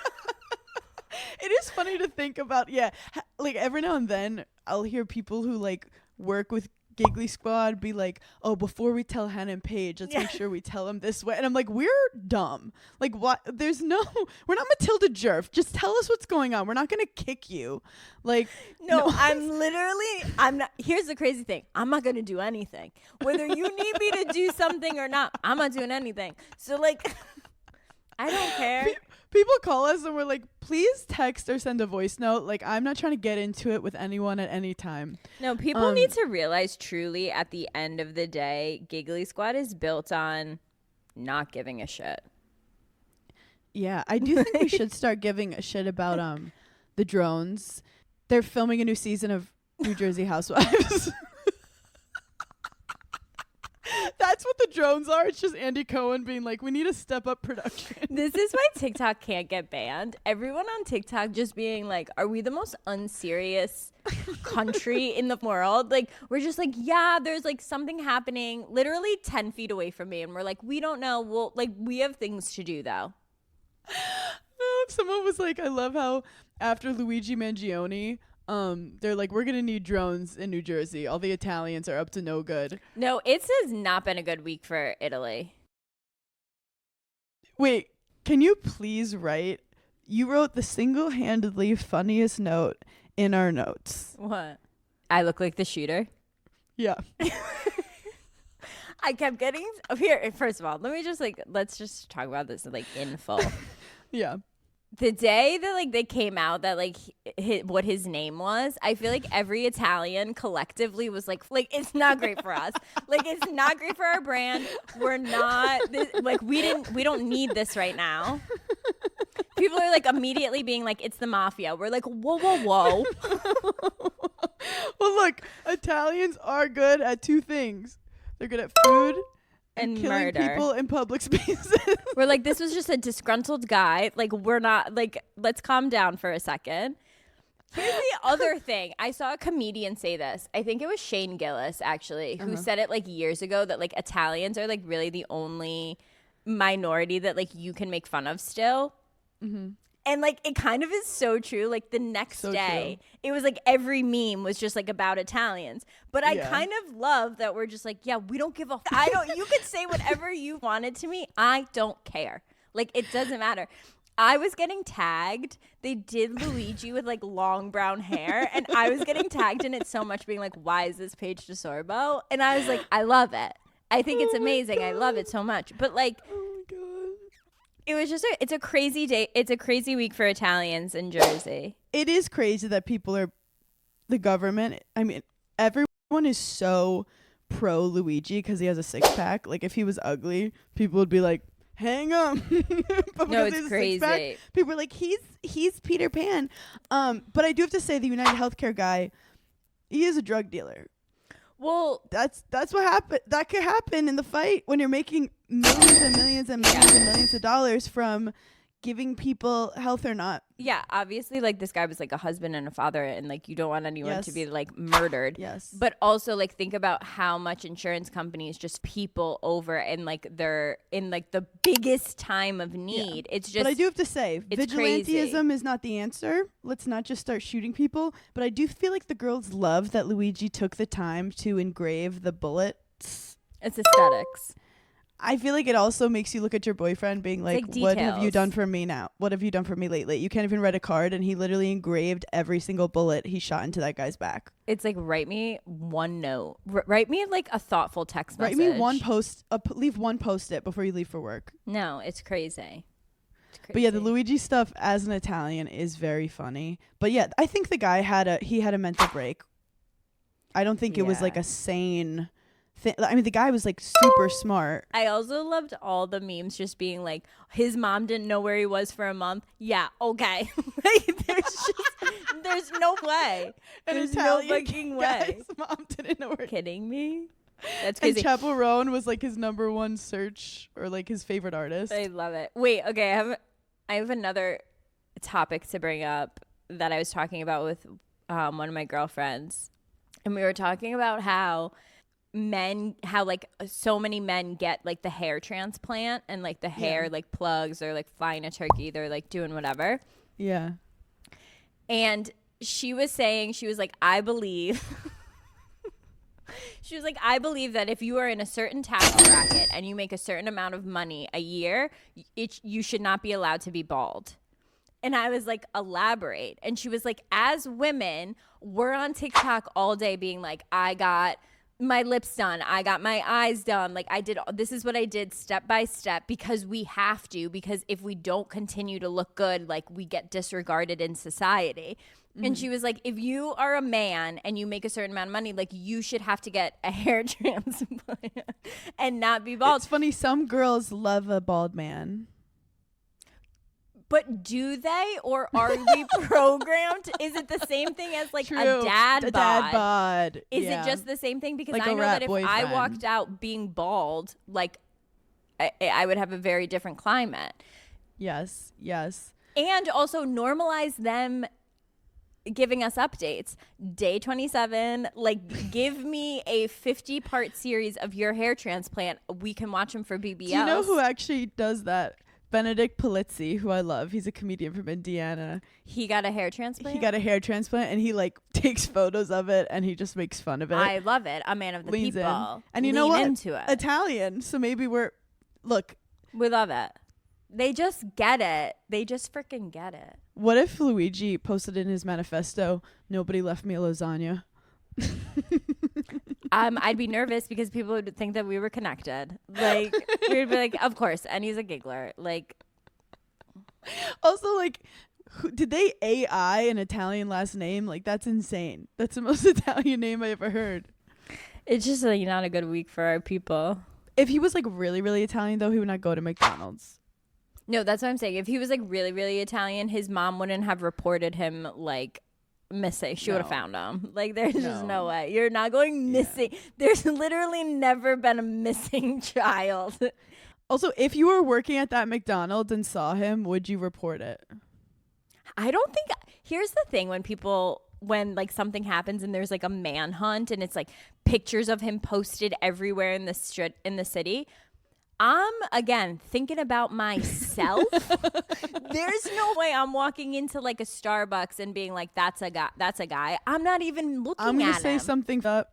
It is funny to think about. Yeah. Like every now and then I'll hear people who like work with Giggly Squad be like, oh, before we tell Hannah and Paige, let's make sure we tell them this way. And I'm like, we're dumb. Like, what? We're not Matilda Jerf. Just tell us what's going on. We're not going to kick you. Like, no, I'm not. Here's the crazy thing. I'm not going to do anything. Whether you need me to do something or not, I'm not doing anything. So like, I don't care. People call us and we're like, please text or send a voice note. Like, I'm not trying to get into it with anyone at any time. No, people need to realize truly at the end of the day, Giggly Squad is built on not giving a shit. Yeah, I do think we should start giving a shit about the drones. They're filming a new season of New Jersey Housewives. That's what the drones are? It's just Andy Cohen being like, we need to step up production. This is why TikTok can't get banned. Everyone on TikTok just being like, are we the most unserious country in the world? Like, we're just like, yeah, there's like something happening literally 10 feet away from me. And we're like, we don't know. Well, like, we have things to do though. No, someone was like, I love how after Luigi Mangione, they're like, we're gonna need drones in New Jersey. All the Italians are up to no good. No, it has not been a good week for Italy. Wait, can you please write? You wrote the single-handedly funniest note in our notes. What? I look like the shooter? Yeah. I kept getting here. First of all, let's just talk about this like in full. Yeah. The day that like they came out that like what his name was, I feel like every Italian collectively was like it's not great for us. Like it's not great for our brand. We're not we don't need this right now. People are like immediately being like, it's the mafia. We're like, whoa, whoa, whoa. Well, look, Italians are good at two things. They're good at food and killing murder. People in public spaces. We're like, this was just a disgruntled guy. Like, we're not like, let's calm down for a second. Here's the other thing. I saw a comedian say this. I think it was Shane Gillis, actually, who said it like years ago that like Italians are like really the only minority that like you can make fun of still. Mm-hmm. And like it kind of is so true. Like the next day, it was like every meme was just like about Italians. But I kind of love that we're just like, yeah, we don't give a. You could say whatever you wanted to me. I don't care. Like it doesn't matter. I was getting tagged. They did Luigi with like long brown hair, and I was getting tagged in it so much, being like, why is this Paige DeSorbo? And I was like, I love it. I think it's amazing. I love it so much. But like. It was just it's a crazy day. It's a crazy week for Italians in Jersey. It is crazy that people are the government. I mean, everyone is so pro Luigi because he has a six pack. Like if he was ugly, people would be like, hang him. No, it's crazy. People are like, he's Peter Pan. But I do have to say the United Healthcare guy, he is a drug dealer. Well, that's what happened. That could happen in the fight when you're making millions and millions and millions and millions of dollars from giving people health or not. Yeah, obviously, like this guy was like a husband and a father, and like you don't want anyone to be like murdered. Yes. But also like think about how much insurance companies just people over, and like they're in like the biggest time of need. Yeah. It's just. But I do have to say, vigilantism crazy. Is not the answer. Let's not just start shooting people. But I do feel like the girls love that Luigi took the time to engrave the bullets. It's aesthetics. I feel like it also makes you look at your boyfriend being like what have you done for me now? What have you done for me lately? You can't even write a card, and he literally engraved every single bullet he shot into that guy's back. It's like, write me one note. Write me like a thoughtful text message. Write me one post. Leave one post-it before you leave for work. No, it's crazy. But yeah, the Luigi stuff as an Italian is very funny. But yeah, I think the guy had a mental break. I don't think it was like a sane thing. I mean, the guy was like super smart. I also loved all the memes just being like, his mom didn't know where he was for a month. Yeah, okay. Like, there's no way. There's no fucking way. His mom didn't know where. Kidding me? That's crazy. And Chappell Roan was like his number one search or like his favorite artist. I love it. Wait, okay. I have another topic to bring up that I was talking about with one of my girlfriends, and we were talking about how like so many men get like the hair transplant and like the hair like plugs or like flying a turkey, they're like doing whatever. Yeah. And she was saying, she was like, I believe that if you are in a certain tax bracket and you make a certain amount of money a year, you should not be allowed to be bald. And I was like, elaborate. And she was like, as women, we're on TikTok all day being like, I got my lips done, I got my eyes done, like this is what I did step by step, because we have to, because if we don't continue to look good, like we get disregarded in society. And she was like, if you are a man and you make a certain amount of money, like you should have to get a hair transplant and not be bald. It's funny, some girls love a bald man. But do they, or are we programmed? Is it the same thing as like a dad bod? Is it just the same thing? Because like I know that if I walked out being bald, like I would have a very different climate. Yes. And also normalize them giving us updates. Day 27, like give me a 50-part series of your hair transplant. We can watch them for BBLs. Do you know who actually does that? Benedict Polizzi, who I love. He's a comedian from Indiana. He got a hair transplant? He got a hair transplant, and he like takes photos of it, and he just makes fun of it. I love it. A man of the people. In. And you know what? Into it. Italian. So maybe we love it. They just get it. They just freaking get it. What if Luigi posted in his manifesto, "Nobody left me a lasagna"? I'd be nervous because people would think that we were connected. Like we'd be like, of course, and he's a giggler. Like, also, like, did they AI an Italian last name? Like, that's insane. That's the most Italian name I ever heard. It's just like not a good week for our people. If he was like really, really Italian, though, he would not go to McDonald's. No, that's what I'm saying. If he was like really, really Italian, his mom wouldn't have reported him like missing. She would have found him. Like, there's just no way. You're not going missing. Yeah. There's literally never been a missing child. Also, if you were working at that McDonald's and saw him, would you report it? I don't think. Here's the thing: when like something happens and there's like a manhunt and it's like pictures of him posted everywhere in the city. I'm, again, thinking about myself. There's no way I'm walking into like a Starbucks and being like, that's a guy. I'm not even looking at him. I'm going to say something that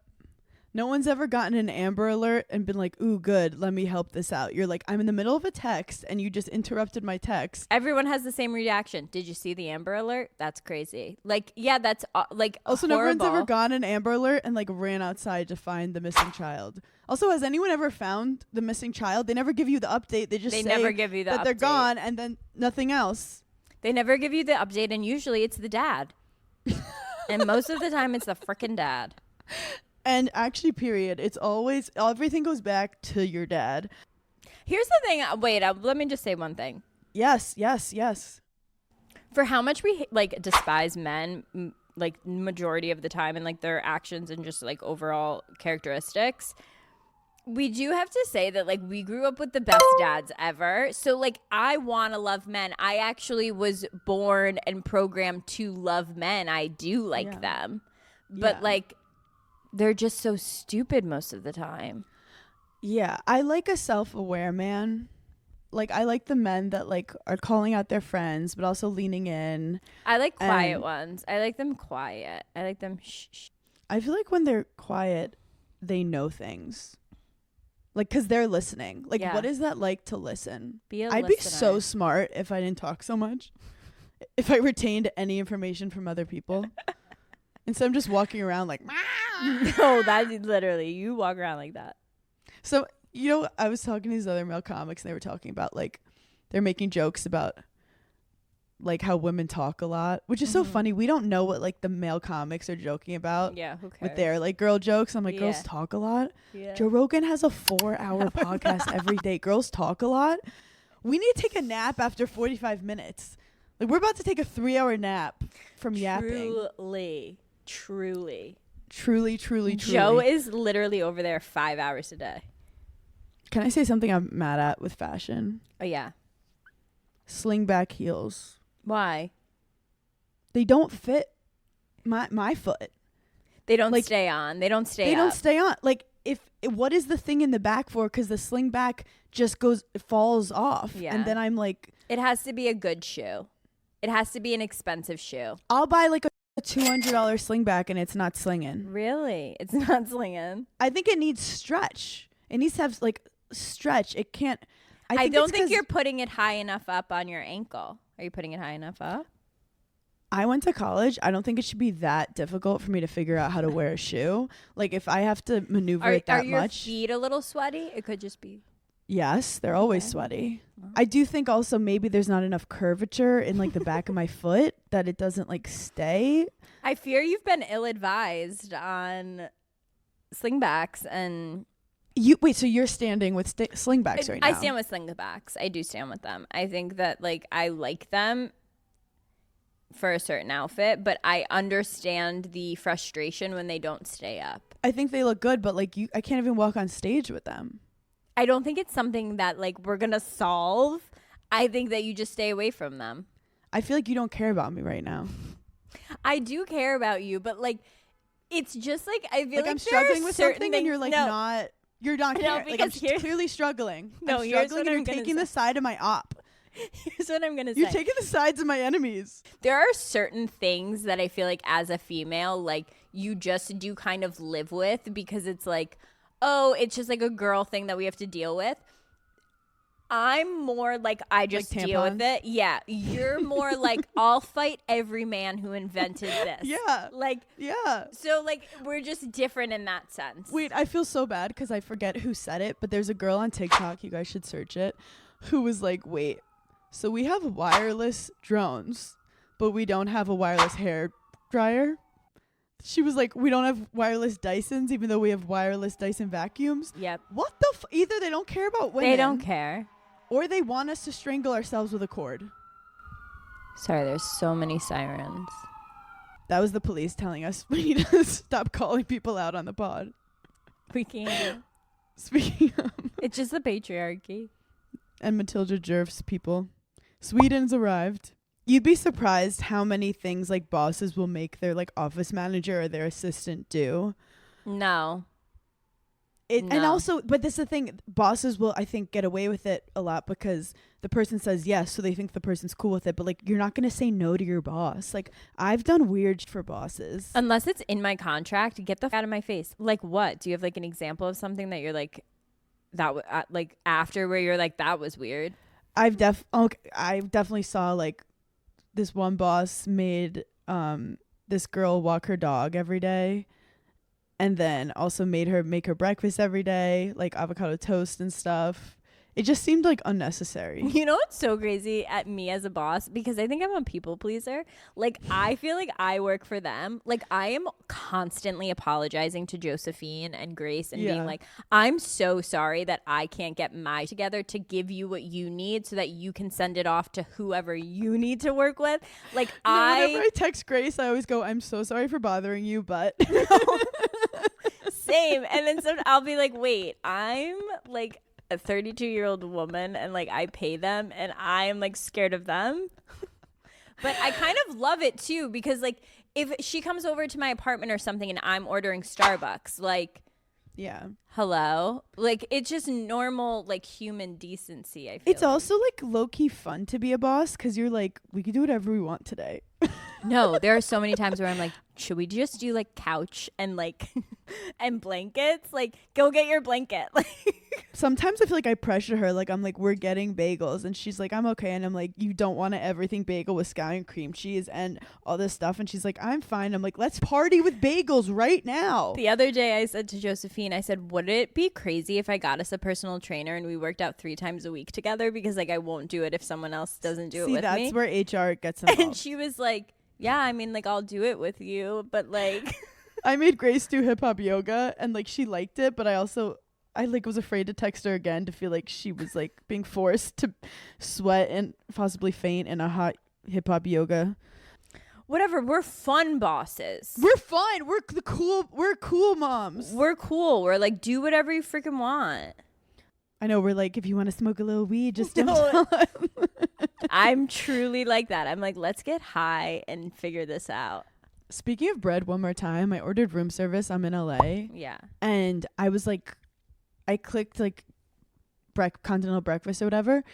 no one's ever gotten an Amber Alert and been like, ooh, good, let me help this out. You're like, I'm in the middle of a text and you just interrupted my text. Everyone has the same reaction. Did you see the Amber Alert? That's crazy. Like, yeah, that's like also horrible. No one's ever gotten an Amber Alert and like ran outside to find the missing child. Also, has anyone ever found the missing child? They never give you the update. They say never give you that update. They're gone and then nothing else. They never give you the update, and usually it's the dad. And most of the time it's the frickin' dad. And actually, period. It's always, everything goes back to your dad. Here's the thing. Wait, let me just say one thing. Yes. For how much we like despise men, like majority of the time, and like their actions and just like overall characteristics, we do have to say that like we grew up with the best dads ever. So like I want to love men. I actually was born and programmed to love men. I do like them. But like they're just so stupid most of the time. Yeah, I like a self-aware man. Like I like the men that like are calling out their friends but also leaning in. I like quiet ones. I like them quiet. I like them shh. I feel like when they're quiet, they know things. Like, because they're listening. Like, what is that like to listen? I'd be so smart if I didn't talk so much. If I retained any information from other people. Instead of just walking around like, no, that's literally, you walk around like that. So, you know, I was talking to these other male comics and they were talking about like, they're making jokes about like how women talk a lot, which is so funny. We don't know what like the male comics are joking about. Yeah, who cares? With their like girl jokes. I'm like, girls talk a lot. Yeah. Joe Rogan has a 4-hour podcast every day. Girls talk a lot. We need to take a nap after 45 minutes. Like we're about to take a 3-hour nap from yapping. Truly. Joe is literally over there 5 hours a day. Can I say something I'm mad at with fashion? Oh yeah. Slingback heels. Why? They don't fit my foot. They don't like, stay on. They don't stay on. Like what is the thing in the back for? Because the slingback just falls off. Yeah. And then I'm like, it has to be a good shoe. It has to be an expensive shoe. I'll buy like a $200 slingback and it's not slinging. Really? It's not slinging? I think it needs stretch. It needs to have like stretch. It can't. I don't think you're putting it high enough up on your ankle. Are you putting it high enough up? I went to college. I don't think it should be that difficult for me to figure out how to wear a shoe. Like if I have to maneuver it that much. Are your feet a little sweaty? It could just be. Yes, they're always sweaty. I do think also maybe there's not enough curvature in like the back of my foot that it doesn't like stay. I fear you've been ill-advised on slingbacks and So you're standing with slingbacks right now? I stand with slingbacks. I do stand with them. I think that like I like them for a certain outfit, but I understand the frustration when they don't stay up. I think they look good, but like I can't even walk on stage with them. I don't think it's something that like we're gonna solve. I think that you just stay away from them. I feel like you don't care about me right now. I do care about you, but like it's just like I feel like I'm struggling with something things, and you're like not. You're not caring. No, like I'm clearly struggling. No, I'm struggling and you're taking the side of my op. Here's what I'm gonna say. You're taking the sides of my enemies. There are certain things that I feel like as a female, like you just do kind of live with because it's like, oh, it's just like a girl thing that we have to deal with. I'm more like I just like deal with it. Yeah. You're more like I'll fight every man who invented this. Yeah. Like yeah. So like we're just different in that sense. Wait, I feel so bad because I forget who said it, but there's a girl on TikTok, you guys should search it, who was like, wait, so we have wireless drones, but we don't have a wireless hair dryer? She was like, we don't have wireless Dysons, even though we have wireless Dyson vacuums. Yep. What the either they don't care about women. They don't care. Or they want us to strangle ourselves with a cord. Sorry, there's so many sirens. That was the police telling us we need to stop calling people out on the pod. We can't. Speaking of... It's just the patriarchy. And Matilda Jerf's people. Sweden's arrived. You'd be surprised how many things like bosses will make their like office manager or their assistant do. No. And also, but this is the thing, bosses will, I think, get away with it a lot because the person says yes, so they think the person's cool with it. But like, you're not going to say no to your boss. Like, I've done weird for bosses. Unless it's in my contract, get the f out of my face. Like what? Do you have like an example of something that you're like, like after where you're like, that was weird? I definitely saw like this one boss made this girl walk her dog every day. And then also made her make her breakfast every day, like avocado toast and stuff. It just seemed like unnecessary. You know what's so crazy at me as a boss? Because I think I'm a people pleaser. Like, I feel like I work for them. Like, I am constantly apologizing to Josephine and Grace and being like, I'm so sorry that I can't get my together to give you what you need so that you can send it off to whoever you need to work with. Like, whenever I text Grace, I always go, I'm so sorry for bothering you, but... Same. And then I'll be like, wait, I'm like a 32-year-old woman and like I pay them and I'm like scared of them. But I kind of love it too because like if she comes over to my apartment or something and I'm ordering Starbucks, like, yeah, hello, like it's just normal like human decency. I feel it's also like low-key fun to be a boss because you're like, we can do whatever we want today. No, there are so many times where I'm like, should we just do like couch and like and blankets? Like, go get your blanket. Like, sometimes I feel like I pressure her. Like, I'm like, we're getting bagels, and she's like, I'm okay. And I'm like, you don't want everything bagel with scallion cream cheese and all this stuff. And she's like, I'm fine. I'm like, let's party with bagels right now. The other day, I said to Josephine, I said, would it be crazy if I got us a personal trainer and we worked out 3 times a week together? Because like I won't do it if someone else doesn't do it with me. See, that's where HR gets involved. And she was like, yeah, I mean, like, I'll do it with you, but, like... I made Grace do hip-hop yoga, and, like, she liked it, but I like, was afraid to text her again to feel like she was, like, being forced to sweat and possibly faint in a hot hip-hop yoga. Whatever, we're fun bosses. We're fun. We're cool moms. We're cool. We're, like, do whatever you freaking want. I know, we're like, if you want to smoke a little weed, just don't tell him. I'm truly like that. I'm like, let's get high and figure this out. Speaking of bread, one more time, I ordered room service. I'm in LA. Yeah. And I was like, I clicked like continental breakfast or whatever,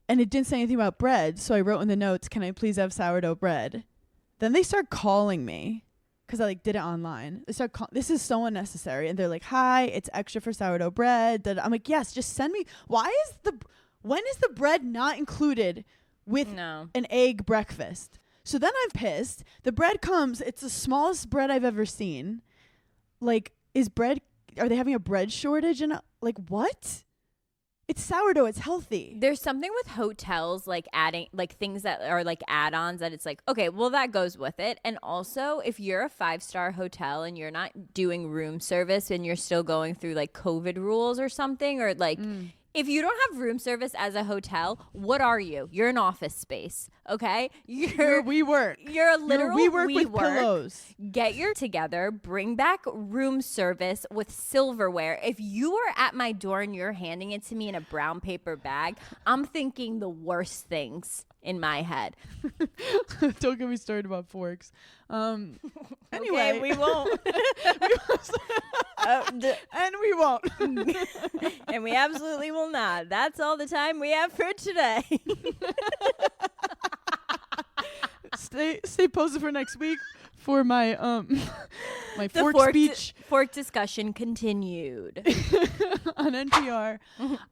and it didn't say anything about bread. So I wrote in the notes, can I please have sourdough bread? Then they start calling me because I like did it online. They start this is so unnecessary. And they're like, hi, it's extra for sourdough bread. I'm like, yes, just send me. When is the bread not included with an egg breakfast? So then I'm pissed. The bread comes. It's the smallest bread I've ever seen. Like, are they having a bread shortage? And like, what? It's sourdough. It's healthy. There's something with hotels, like adding like things that are like add-ons that it's like, okay, well that goes with it. And also if you're a 5-star hotel and you're not doing room service and you're still going through like COVID rules or something, or like if you don't have room service as a hotel, what are you? You're an office space, okay? You're WeWork. You're a literal WeWork with pillows. Get your together. Bring back room service with silverware. If you are at my door and you're handing it to me in a brown paper bag, I'm thinking the worst things in my head. Don't get me started about forks. Anyway, okay, we won't. And we won't. And we absolutely will not. That's all the time we have for today. Stay posted for next week for my my fork speech. Fork discussion continued on NPR.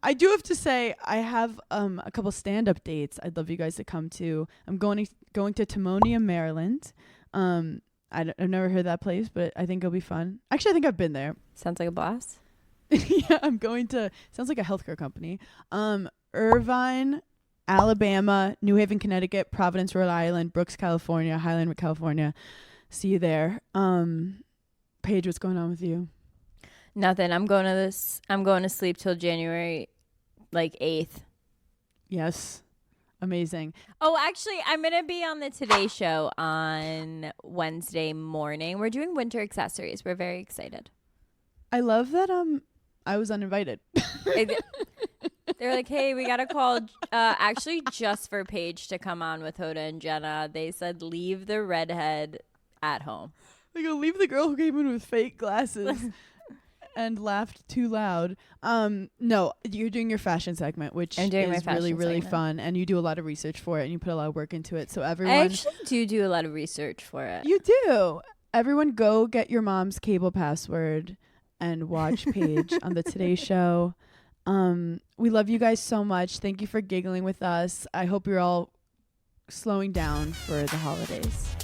I do have to say I have a couple stand-up dates I'd love you guys to come to. I'm going to Timonium, Maryland. I've never heard that place, but I think it'll be fun. Actually, I think I've been there. Sounds like a blast. Yeah, I'm going to. Sounds like a healthcare company. Irvine, Alabama, New Haven, Connecticut, Providence, Rhode Island, Brooks, California, Highland, California. See you there. Paige, what's going on with you? Nothing. I'm going to sleep till January 8th. Yes. Amazing. Oh, actually, I'm going to be on the Today Show on Wednesday morning. We're doing winter accessories. We're very excited. I love that I was uninvited. They're like, hey, we got to call actually just for Paige to come on with Hoda and Jenna. They said leave the redhead at home. They go, leave the girl who came in with fake glasses and laughed too loud. No, you're doing your fashion segment, which is really, really fun. And you do a lot of research for it and you put a lot of work into it. So everyone... I actually do a lot of research for it. You do. Everyone go get your mom's cable password and watch Paige on the Today Show. We love you guys so much. Thank you for giggling with us. I hope you're all slowing down for the holidays.